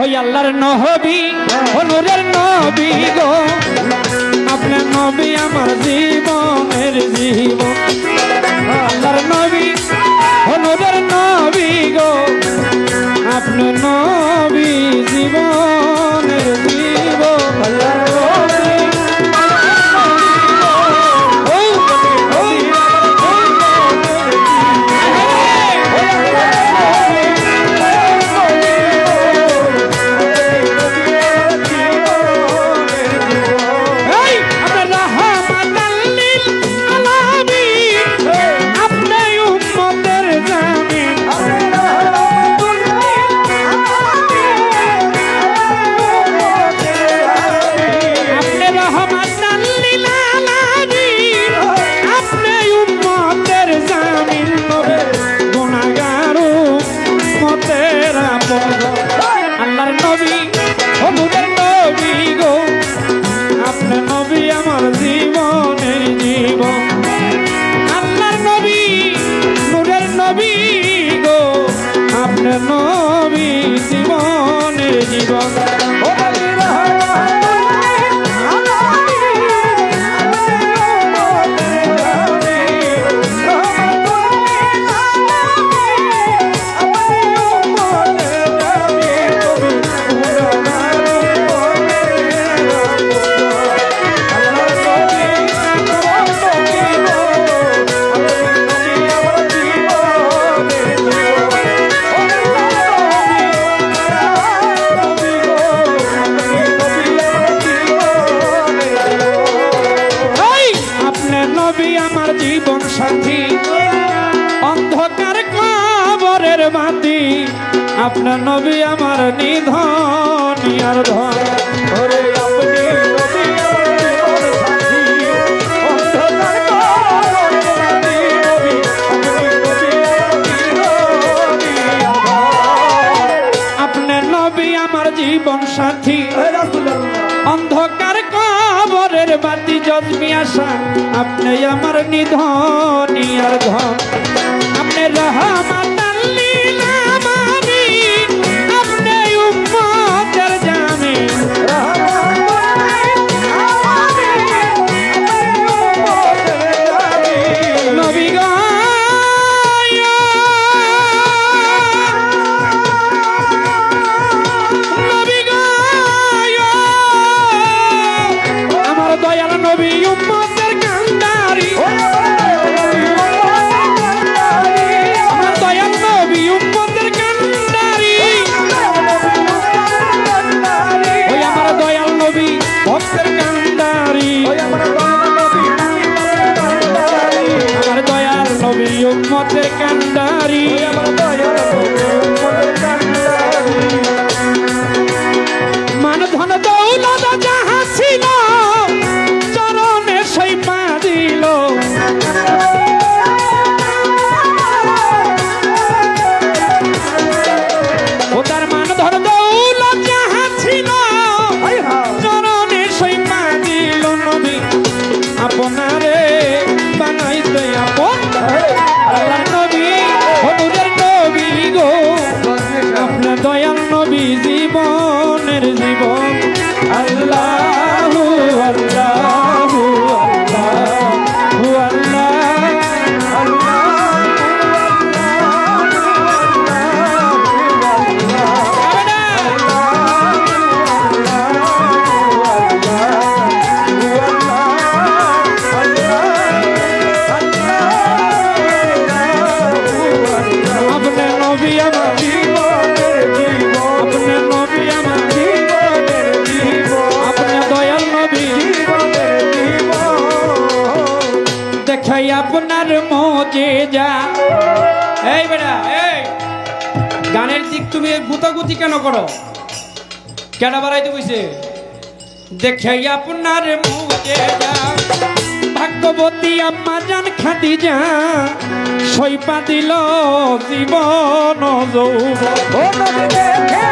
ওই আল্লাহর নবী ও নূরের নবী গো আপনার নবী আমার জীবনের জীবন আল্লাহর নবী ও নূরের নবী গো আপনার নবী জীবনের জীবন আল্লাহর নবী আল্লাহর নবী ও নূরের নবী গো আপনার নবী আমার জীবনের জীবন আল্লাহর নবী নূরের নবী গো আপনার নবী জীবনের জীবন জীবন সাথী অন্ধকার কবরের বাতি আপনার নবী আমার নিধন আর ধন ওরে আপনি নবী আমার জীবন সাথী অন্ধকার কবরের বাতি আপনার নবী আমার জীবন সাথী অন্ধকার কবরের বাতি জন্মি আসা আপনি আমার নিধন আর ধন আপনি রহমাতাল লিল আলামিন আপনি উম্মতের জামিন নবী গো আমার দয়াল নবী উম্মতের কান্ডারি আমার দয়াল নবী উম্মতের কান্ডারি ওই আমার দয়াল নবী ভক্তের কান্ডারি আমার দয়াল নবী উম্মতের কান্ডারি মান ধন দৌলত যাহা ছিল চরণে সেই পা দিল ও তার মান ধন দৌলত যাহা ছিল চরণে সেই পা দিল নবী আপনারে বানাইতে আপন আল্লাহর নবী ও নূরের নবী গো আপনার দয়াল নবী জীবনের জীবন আল্লাহু আল্লাহু আল্লাহু আল্লাহ আপনার নবী আমার জীবনের জীবন আপনার নবী আমার জীবনের জীবন আপনার দয়াল নবী জীবনের জীবন দেখাই আপনার মুজিজা এই বেটা এই গানের দিক তুমি গুতাগুতি কেন করো কেন বাড়াইতে কইছে দেখাই আপনার মুজিজা ভাগ্যবতী আম্মা জান খাদিজা সইপা দিল জীবন যৌবন ও নবী দেখে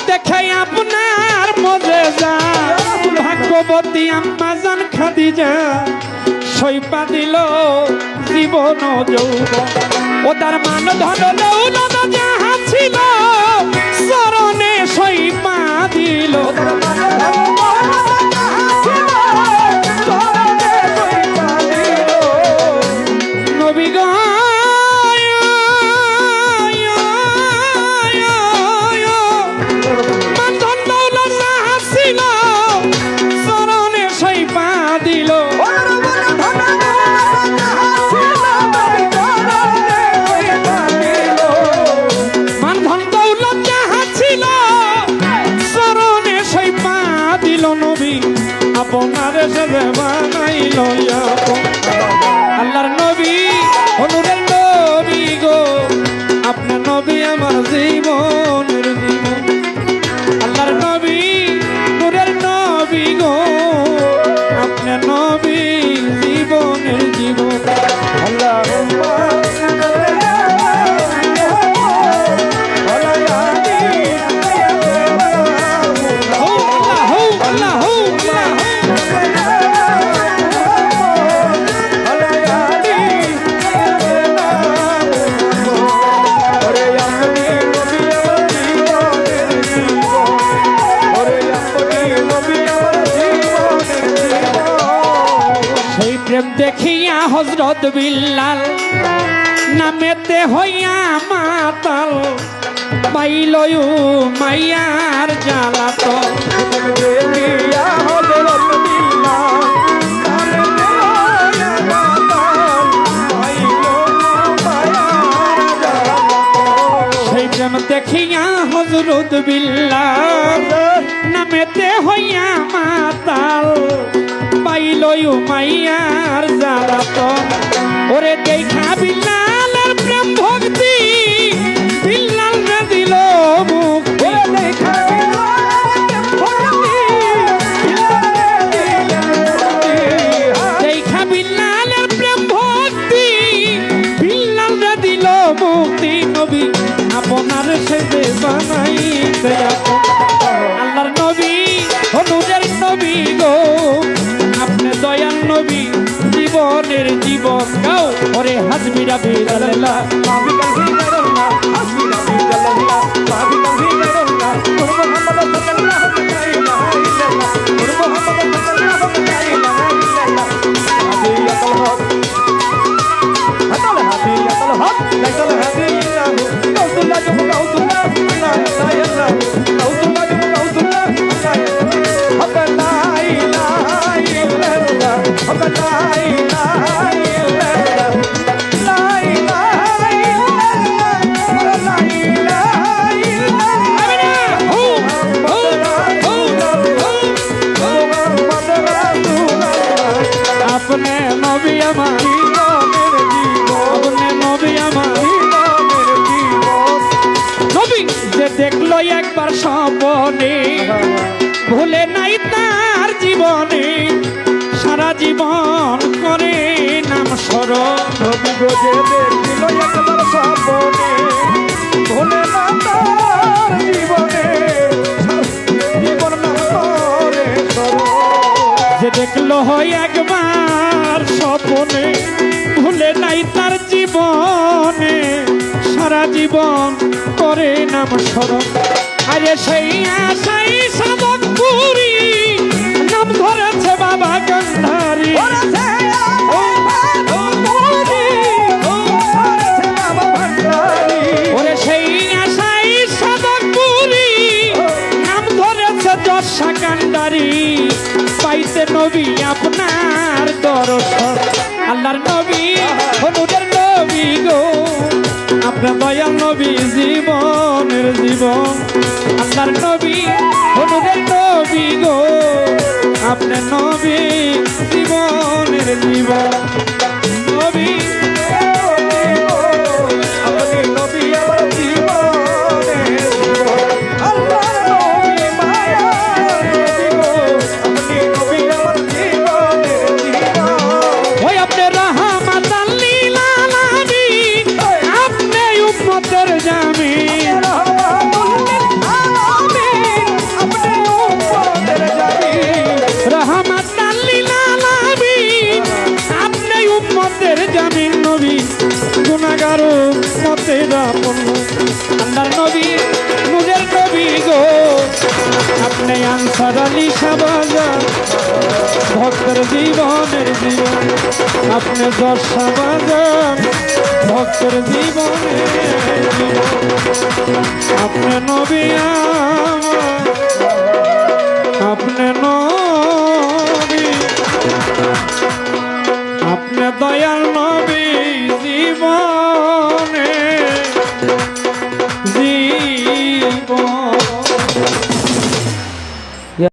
দেখাই আপনার মুজিজা ভাগ্যবতী আম্মা জান খাদিজা যা সইপা দিল জীবন যৌবন ও তার মান ধন দৌলত যাহা ছিল চরণে সইপা দিল নবী গো মান ধন দৌলত যাহা ছিল চরণে সইপা দিল আপনার সাথে বানাইল আল্লাহর নবী অনুরের নবী গো আপনার নবী আমার জীবনের জীবন আল্লাহর নবী নূরের নবী গো আপনার নবী জীবনের জীবন আল্লাহ দেখিয়া হযরত বিল্লাল নামেতে হইয়া মাতাল পাইল মাইয়ার জ্বালাতন দেখিয়া হযরত বিল্লাল নামেতে হইয়া মাতাল পাইল মাইয়ার জ্বালাতন সেই প্রেম দেখিয়া হযরত বিল্লাল নামেতে হইয়া মাতাল পাইল মাইয়ার জ্বালাতন ওরে দেখা বিল্লালের প্রেম ভক্তি বিল্লাল রে দিল মুক্তি দেখা বিল্লালের প্রেম ভক্তি বিল্লাল রে দিল মুক্তি নবী আপনার সেজে বানাইতে আল্লাহর নবী নূরের নবী গো আপনি দয়াল নবী জীবনের জীবন গাও ওরে হাসবি রাবি আল্লাহ মাবি কালবি আল্লাহ হাসবি রাবি আল্লাহ মাবি কালবি আল্লাহ মুহাম্মদ সাল্লাল্লাহু আলাইহি ওয়াসাল্লাম মুহাম্মদ সাল্লাল্লাহু আলাইহি ওয়াসাল্লাম হাদিয়াতুল হক হাদিয়াতুল হক লাইসাল হাদিয়াহু কাউতুল্লাহ কাউতুল্লাহ লা ইলাহা কাউতুল্লাহ কাউতুল্লাহ লা ইলাহা ইল্লাল্লাহ লা ইলাহা ইল্লাল্লাহ লা ইলাহা ইল্লাল্লাহ লা ইলাহা ইল্লাল্লাহ মুহাম্মদ রাসূলুল্লাহ আপনি নবী আমার জীবনের জীবন আপনি নবী আমার জীবনের জীবন নবী যে দেখলো একবার স্বপ্নে ভুলে নাই তার জীবনে সারা জীবন করে নাম স্মরণ নবী গো যে দেখলো একবার স্বপ্নে ভুলে না তার জীবনে জীবন নাম করে স্মরণ যে দেখলো হয় একবার স্বপ্নে ভুলে নাই তার জীবনে সারা জীবন করে নাম স্মরণ আরে সেই আশাই সাধক পুরী নাম ধরেছে বাবা গন্ধারী ওরে সেই আশাই সাধক পুরী নাম ধরেছে দশা কান্ডারি পাইতে নবী আপনার দর্শন আল্লাহর নবী নূরের নবী গো আপনার দয়াল নবী জীবনের জীবন আল্লাহর নবী নূরের নবী গো আপনার নবী জীবনের জীবন নবী আপনি নবী আমার জীবনের জীবন আল্লাহর নবী মায়ার নবী গো আপনি নবী আমার জীবনের জীবন ওই আপনি রাহমাতাল লিল আলামিন আপনি উম্মতের জামিন রাহমাতাল লিল আলামিন কারো মতে রামন আল্লাহর নবী নূরের নবী গো আপনি আনসার আলী শাহবাজান ভক্তের জীবনের জীবন আপনি যশ শাহবাজান ভক্তের জীবনের জীবন আপনি নবী আমার আপনি নবী আপনি দয়াল নবী জীবনে জীবন